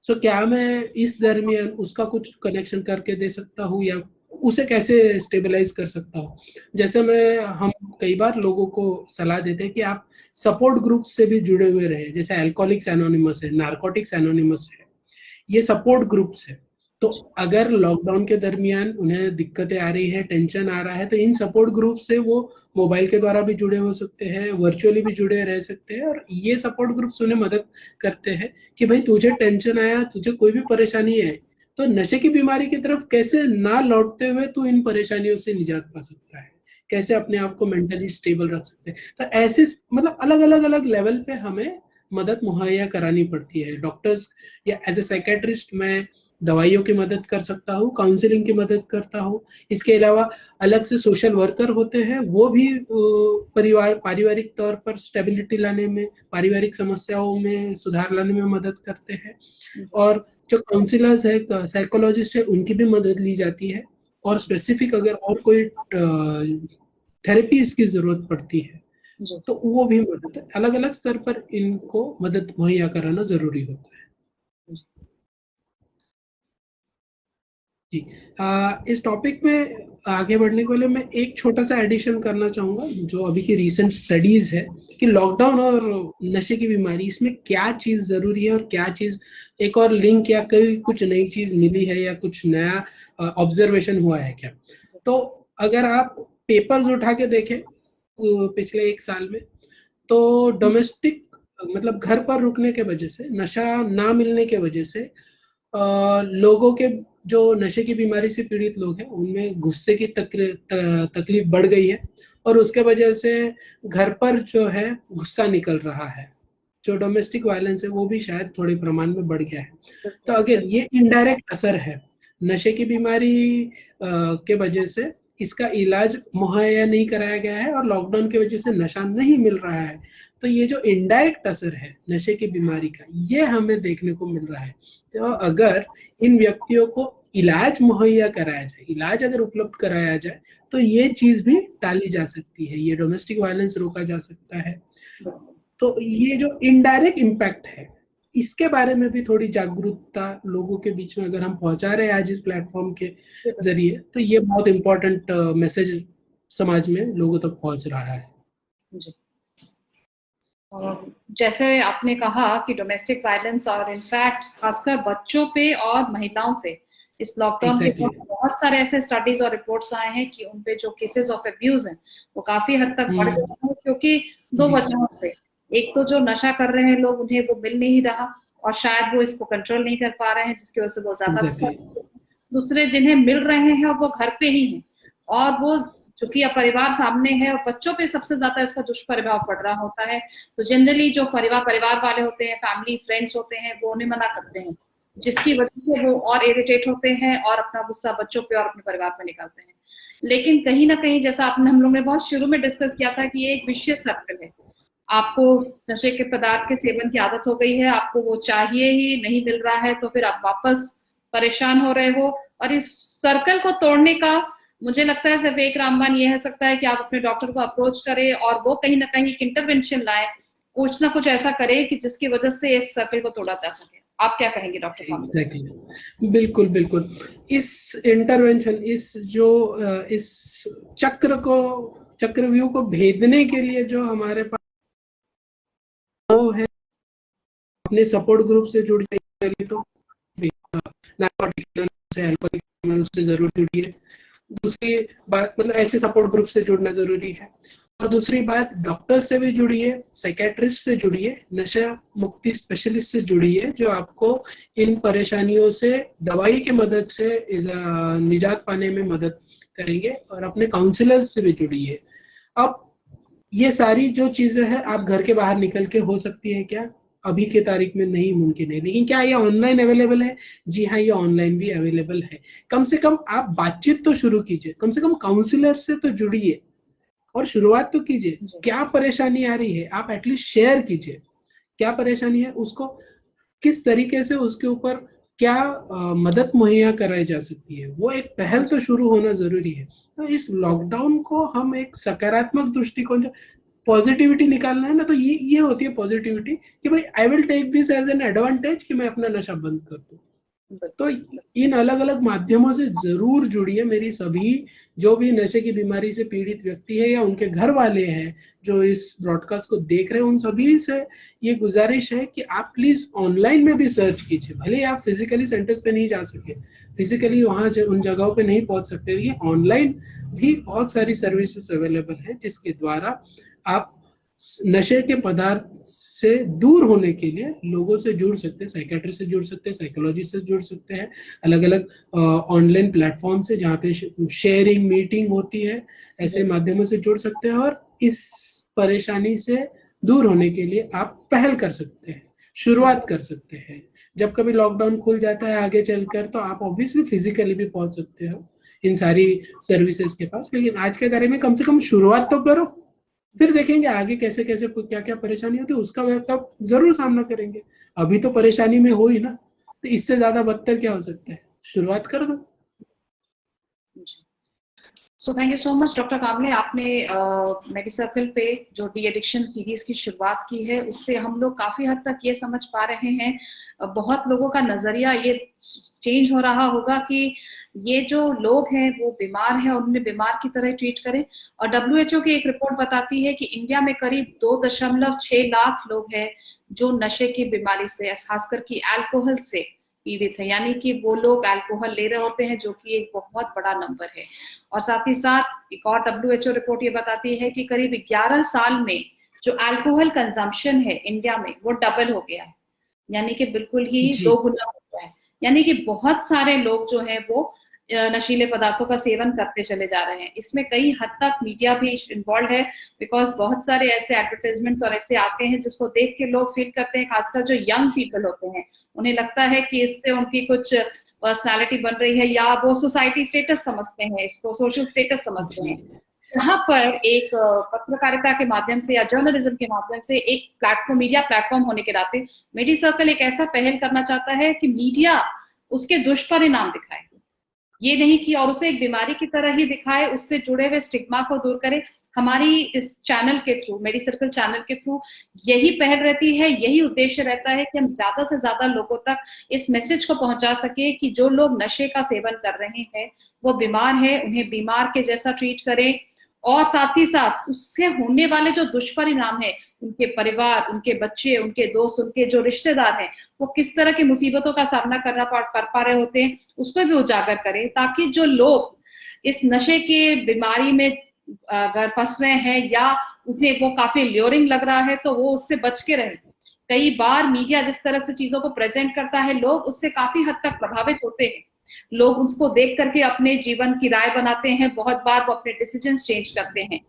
सो क्या मैं इस दरमियान उसका कुछ कनेक्शन करके दे सकता हूँ, या उसे कैसे स्टेबलाइज कर सकता हूँ? जैसे हम कई बार लोगों को सलाह देते हैं कि आप सपोर्ट ग्रुप से भी जुड़े हुए रहे, जैसे अल्कोहलिक्स एनोनिमस है, नार्कोटिक्स एनोनिमस है, ये सपोर्ट ग्रुप्स है। तो अगर लॉकडाउन के दरमियान उन्हें दिक्कतें आ रही है, टेंशन आ रहा है, तो इन सपोर्ट ग्रुप से वो मोबाइल के द्वारा भी जुड़े हो सकते हैं, वर्चुअली भी जुड़े रह सकते हैं, और ये सपोर्ट ग्रुप्स उन्हें मदद करते हैं कि भाई तुझे टेंशन आया, तुझे कोई भी परेशानी है, तो नशे की बीमारी की तरफ कैसे ना लौटते हुए तू इन परेशानियों से निजात पा सकता है, कैसे अपने आप को मेंटली स्टेबल रख सकते हैं। तो ऐसे मतलब अलग अलग अलग लेवल पे हमें मदद मुहैया करानी पड़ती है। डॉक्टर्स या एज ए साइकेट्रिस्ट मैं दवाइयों की मदद कर सकता हूँ, काउंसलिंग की मदद करता हूँ। इसके अलावा अलग से सोशल वर्कर होते हैं, वो भी पारिवारिक तौर पर स्टेबिलिटी लाने में, पारिवारिक समस्याओं में सुधार लाने में मदद करते हैं। और जो काउंसलर्स है, साइकोलॉजिस्ट है, उनकी भी मदद ली जाती है। और स्पेसिफिक अगर और कोई थेरेपीज की जरूरत पड़ती है तो वो भी मदद है। अलग अलग स्तर पर इनको मदद मुहैया कराना जरूरी होता है। जी, इस टॉपिक में आगे बढ़ने के लिए मैं एक छोटा सा एडिशन करना चाहूंगा, जो अभी की रीसेंट स्टडीज है कि लॉकडाउन और नशे की बीमारी, इसमें क्या चीज जरूरी है और क्या चीज एक और लिंक या कोई कुछ नई चीज मिली है या कुछ नया ऑब्जर्वेशन हुआ है क्या। तो अगर आप पेपर्स उठा के देखें पिछले 1 साल में, तो डोमेस्टिक मतलब घर पर रुकने के वजह से, नशा ना मिलने के वजह से लोगों के जो नशे की बीमारी से पीड़ित लोग हैं उनमें गुस्से की तकलीफ बढ़ गई है, और उसके वजह से घर पर जो है गुस्सा निकल रहा है, जो डोमेस्टिक वायलेंस है वो भी शायद थोड़े प्रमाण में बढ़ गया है। तो अगेन ये इनडायरेक्ट असर है नशे की बीमारी के वजह से, इसका इलाज मुहैया नहीं कराया गया है और लॉकडाउन की वजह से नशा नहीं मिल रहा है। तो ये जो इनडायरेक्ट असर है नशे की बीमारी का, ये हमें देखने को मिल रहा है। तो अगर इन व्यक्तियों को इलाज मुहैया कराया जाए, इलाज अगर उपलब्ध कराया जाए, तो ये चीज भी टाली जा सकती है, ये डोमेस्टिक वायलेंस रोका जा सकता है। तो ये जो इनडायरेक्ट इम्पैक्ट है, इसके बारे में भी थोड़ी जागरूकता लोगों के बीच में अगर हम पहुंचा रहे हैं आज इस प्लेटफॉर्म के जरिए, तो ये बहुत इंपॉर्टेंट मैसेज समाज में लोगों तक पहुंच रहा है। जी। जैसे आपने कहा कि डोमेस्टिक वायलेंस और इनफैक्ट खासकर बच्चों पे और महिलाओं पे इस लॉकडाउन के बहुत सारे ऐसे स्टडीज और रिपोर्ट्स आए हैं कि उन पे जो केसेस ऑफ अब्यूज हैं वो काफी हद तक बढ़ गए हैं, क्योंकि दो वजहों से। एक तो जो नशा कर रहे हैं लोग, उन्हें वो मिल नहीं रहा और शायद वो इसको कंट्रोल नहीं कर पा रहे हैं, जिसकी वजह से वो ज्यादा। दूसरे जिन्हें मिल रहे हैं और वो घर पे ही हैं, और वो चूंकि अब परिवार सामने है और बच्चों पे सबसे ज्यादा इसका दुष्प्रभाव पड़ रहा होता है, तो जनरली जो परिवार वाले होते हैं, फैमिली फ्रेंड्स होते हैं, वो उन्हें मना करते हैं, जिसकी वजह से वो और इरिटेट होते हैं और अपना गुस्सा बच्चों पे और अपने परिवार पे निकालते हैं। लेकिन कहीं ना कहीं जैसा हम लोग ने बहुत शुरू में डिस्कस किया था कि ये एक विशियस सर्कल है। आपको नशे के पदार्थ के सेवन की आदत हो गई है, आपको वो चाहिए ही नहीं मिल रहा है, तो फिर आप वापस परेशान हो रहे हो। और इस सर्कल को तोड़ने का मुझे लगता है सिर्फ एक रामबाण ये है सकता है कि आप अपने डॉक्टर को अप्रोच करें और वो कहीं ना कहीं एक इंटरवेंशन लाए, कुछ ना कुछ ऐसा करे कि जिसकी वजह से इस सर्कल को तोड़ा जा सके। आप क्या कहेंगे डॉक्टर? एग्जैक्टली, बिल्कुल बिल्कुल। इस इंटरवेंशन, इस चक्रव्यूह को भेदने के लिए जो हमारे पास वो है, अपने सपोर्ट ग्रुप से जुड़ जाइए, तो से जरूर जुड़िए। दूसरी बात, मतलब ऐसे सपोर्ट ग्रुप से जुड़ना जरूरी है। और दूसरी बात, डॉक्टर से भी जुड़िए, साइकेट्रिस्ट से जुड़िए, नशा मुक्ति स्पेशलिस्ट से जुड़िए, जो आपको इन परेशानियों से दवाई की मदद से निजात पाने में मदद करेंगे। और अपने काउंसलर्स से भी जुड़िए। अब ये सारी जो चीजें हैं आप घर के बाहर निकल के हो सकती है क्या, अभी के तारीख में नहीं मुमकिन है, लेकिन क्या ये ऑनलाइन अवेलेबल है? जी हाँ, ये ऑनलाइन भी अवेलेबल है। कम से कम आप बातचीत तो शुरू कीजिए, कम से कम काउंसलर से तो जुड़िए और शुरुआत तो कीजिए। क्या परेशानी आ रही है आप एटलीस्ट शेयर कीजिए, क्या परेशानी है, उसको किस तरीके से उसके ऊपर क्या मदद मुहैया कराई जा सकती है, वो एक पहल तो शुरू होना जरूरी है। तो इस लॉकडाउन को हम एक सकारात्मक दृष्टिकोण, पॉजिटिविटी निकालना है ना, तो ये होती है पॉजिटिविटी कि भाई I will take this as an advantage कि मैं अपना नशा बंद कर दूं। तो इन अलग अलग माध्यमों से जरूर जुड़िए। मेरी सभी जो भी नशे की बीमारी से पीड़ित व्यक्ति है या उनके घर वाले हैं जो इस ब्रॉडकास्ट को देख रहे हैं, उन सभी से ये गुजारिश है कि आप प्लीज ऑनलाइन में भी सर्च कीजिए। भले आप फिजिकली सेंटर्स पे नहीं जा सके, फिजिकली वहां उन जगहों पे नहीं पहुंच सकते, ये ऑनलाइन भी बहुत सारी सर्विसेज अवेलेबल है जिसके द्वारा आप नशे के पदार्थ से दूर होने के लिए लोगों से जुड़ सकते हैं, साइकेट्रिस्ट से जुड़ सकते हैं, साइकोलॉजिस्ट से जुड़ सकते हैं, अलग अलग ऑनलाइन प्लेटफॉर्म से जहाँ पे शेयरिंग मीटिंग होती है, ऐसे माध्यमों से जुड़ सकते हैं। और इस परेशानी से दूर होने के लिए आप पहल कर सकते हैं, शुरुआत कर सकते हैं। जब कभी लॉकडाउन खुल जाता है आगे चलकर, तो आप ऑब्वियसली फिजिकली भी पहुंच सकते हो इन सारी सर्विसेज के पास, लेकिन आज के दायरे में कम से कम शुरुआत तो करो, फिर देखेंगे आगे कैसे कैसे क्या क्या परेशानी होती है, उसका तब जरूर सामना करेंगे। अभी तो परेशानी में हो ही ना, तो इससे ज्यादा बदतर क्या हो सकता है, शुरुआत कर दो। So thank you so much doctor Kamle. आपने मेडी सर्कल पे जो डी एडिक्शन सीरीज की शुरुआत की है, उससे हम लोग काफी हद तक ये समझ पा रहे हैं, बहुत लोगों का नजरिया ये चेंज हो रहा होगा कि ये जो लोग हैं वो बीमार हैं और उन्हें बीमार की तरह ट्रीट करें। और WHO की एक रिपोर्ट बताती है कि इंडिया में करीब 2.6 लाख लोग हैं जो नशे की बीमारी से, खासकर की अल्कोहल से पीड़ित है, यानी कि वो लोग अल्कोहल ले रहे होते हैं, जो कि एक बहुत बड़ा नंबर है। और साथ ही साथ एक और WHO रिपोर्ट ये बताती है कि करीब 11 साल में जो अल्कोहल कंजम्पशन है इंडिया में वो डबल हो गया है, यानी कि बिल्कुल ही 2 गुना हो गया है। यानी कि बहुत सारे लोग जो हैं वो नशीले पदार्थों का सेवन करते चले जा रहे हैं। इसमें कई हद तक मीडिया भी इन्वॉल्व है, बिकॉज बहुत सारे ऐसे एडवर्टाइजमेंट्स और ऐसे आते हैं जिसको देख के लोग फील करते हैं, खासकर जो यंग पीपल होते हैं, उन्हें लगता है कि इससे उनकी कुछ पर्सनालिटी बन रही है, या वो सोसाइटी स्टेटस समझते हैं, इसको सोशल स्टेटस समझते हैं। यहाँ पर एक पत्रकारिता के माध्यम से या जर्नलिज्म के माध्यम से एक प्लेटफॉर्म, मीडिया प्लेटफॉर्म होने के नाते मेडी सर्कल एक ऐसा पहल करना चाहता है कि मीडिया उसके दुष्परिणाम दिखाए, ये नहीं कि और उसे एक बीमारी की तरह ही दिखाए, उससे जुड़े हुए स्टिग्मा को दूर करे। हमारी इस चैनल के थ्रू, मेडी सर्कल चैनल के थ्रू यही पहल रहती है, यही उद्देश्य रहता है कि हम ज्यादा से ज्यादा लोगों तक इस मैसेज को पहुंचा सके कि जो लोग नशे का सेवन कर रहे हैं वो बीमार है, उन्हें बीमार के जैसा ट्रीट करें, और साथ ही साथ उससे होने वाले जो दुष्परिणाम है, उनके परिवार, उनके बच्चे, उनके दोस्त, उनके जो रिश्तेदार हैं, वो किस तरह की मुसीबतों का सामना कर पा रहे होते हैं, उसको भी उजागर करें, ताकि जो लोग इस नशे के बीमारी में अगर फंस रहे हैं या उन्हें वो काफी ल्योरिंग लग रहा है तो वो उससे बच के रहे। कई बार मीडिया जिस तरह से चीजों को प्रेजेंट करता है, लोग उससे काफी हद तक प्रभावित होते हैं, लोग उसको देख करके अपने जीवन की राय बनाते हैं, बहुत बार वो अपने डिसीजंस चेंज करते हैं।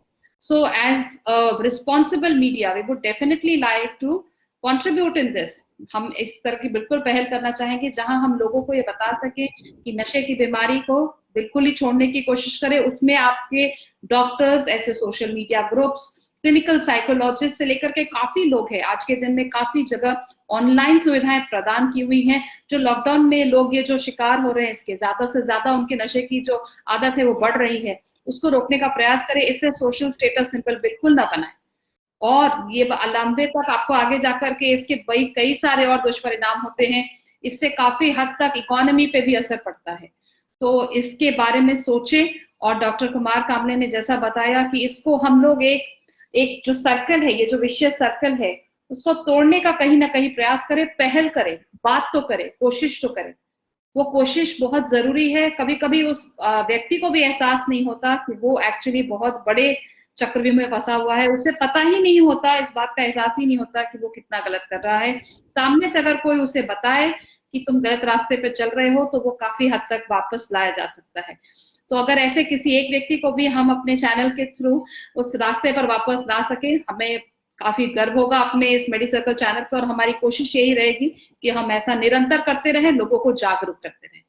So as a responsible media we would definitely like to contribute in this. हम इस तरह की बिल्कुल पहल करना चाहेंगे जहां हम लोगों को ये बता सके कि नशे की बीमारी को बिल्कुल ही छोड़ने की कोशिश करें। उसमें आपके डॉक्टर्स, ऐसे social media groups, clinical psychologist से लेकर के काफी लोग हैं। आज के दिन में काफी जगह ऑनलाइन सुविधाएं प्रदान की हुई हैं। जो लॉकडाउन में लोग ये जो शिकार हो रहे हैं इसके, ज्यादा से ज्यादा उनके नशे की जो आदत है वो बढ़ रही है, उसको रोकने का प्रयास करें। इससे सोशल स्टेटस सिंबल बिल्कुल ना बनाए, और ये लंबे तक आपको आगे जाकर के इसके कई सारे और दुष्परिणाम होते हैं। इससे काफी हद तक इकोनॉमी पे भी असर पड़ता है। तो इसके बारे में सोचें। और डॉक्टर कुमार कामले ने जैसा बताया कि इसको हम लोग एक जो सर्कल है, ये जो विशेष सर्कल है, उसको तोड़ने का कहीं ना कहीं प्रयास करें, पहल करें, बात तो करें, कोशिश तो करें। वो कोशिश बहुत जरूरी है। कभी कभी उस व्यक्ति को भी एहसास नहीं होता कि वो एक्चुअली बहुत बड़े चक्रव्यूह में फंसा हुआ है, उसे पता ही नहीं होता, इस बात का एहसास ही नहीं होता कि वो कितना गलत कर रहा है। सामने से अगर कोई उसे बताए कि तुम गलत रास्ते पे चल रहे हो तो वो काफी हद तक वापस लाया जा सकता है। तो अगर ऐसे किसी एक व्यक्ति को भी हम अपने चैनल के थ्रू उस रास्ते पर वापस ला सके, हमें काफी गर्व होगा अपने इस मेडी सर्कल चैनल पर। और हमारी कोशिश यही रहेगी कि हम ऐसा निरंतर करते रहें, लोगों को जागरूक करते रहें।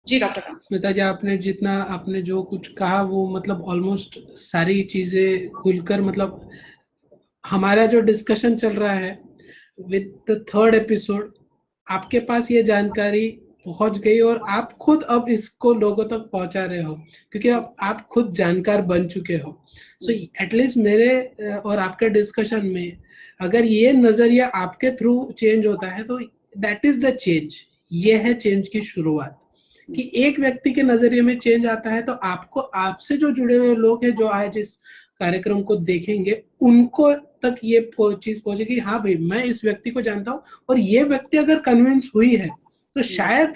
जी डॉक्टर कामले। स्मिता जी, आपने जो कुछ कहा वो मतलब ऑलमोस्ट सारी चीजें खुलकर, मतलब हमारा जो डिस्कशन चल रहा है विद द 3rd एपिसोड, आपके पास ये जानकारी पहुंच गई और आप खुद अब इसको लोगों तक पहुंचा रहे हो, क्योंकि अब आप खुद जानकार बन चुके हो। सो एटलीस्ट मेरे और आपके डिस्कशन में अगर ये नजरिया आपके थ्रू चेंज होता है तो दैट इज द चेंज। ये है चेंज की शुरुआत, कि एक व्यक्ति के नजरिए में चेंज आता है तो आपको, आपसे जो जुड़े हुए लोग हैं जो आज इस कार्यक्रम को देखेंगे, उनको तक ये चीज पहुंचेगी, हाँ भाई मैं इस व्यक्ति को जानता हूँ और ये व्यक्ति अगर कन्विंस हुई है तो शायद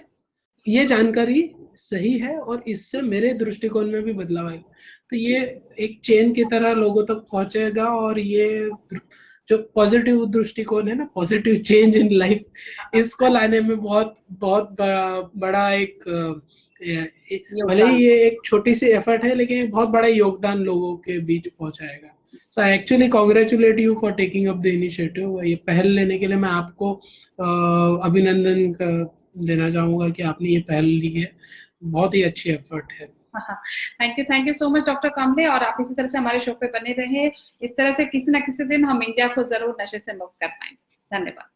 ये जानकारी सही है और इससे मेरे दृष्टिकोण में भी बदलाव आएगा। तो ये एक चेन की तरह लोगों तक पहुंचेगा और ये जो पॉजिटिव दृष्टिकोण है ना, पॉजिटिव चेंज इन लाइफ, इसको लाने में बहुत बहुत बड़ा एक, भले ही ये एक छोटी सी एफर्ट है लेकिन बहुत बड़ा योगदान लोगों के बीच पहुंचाएगा। So actually congratulate you for taking up the initiative. ये पहल लेने के लिए मैं आपको अभिनंदन देना चाहूंगा कि आपने ये पहल ली है, बहुत ही अच्छी एफर्ट है। Thank you so much doctor Kamle. और आप इसी तरह से हमारे शो पे बने रहे, इस तरह से किसी ना किसी दिन हम इंडिया को जरूर नशे से मुक्त कर पाएंगे। धन्यवाद।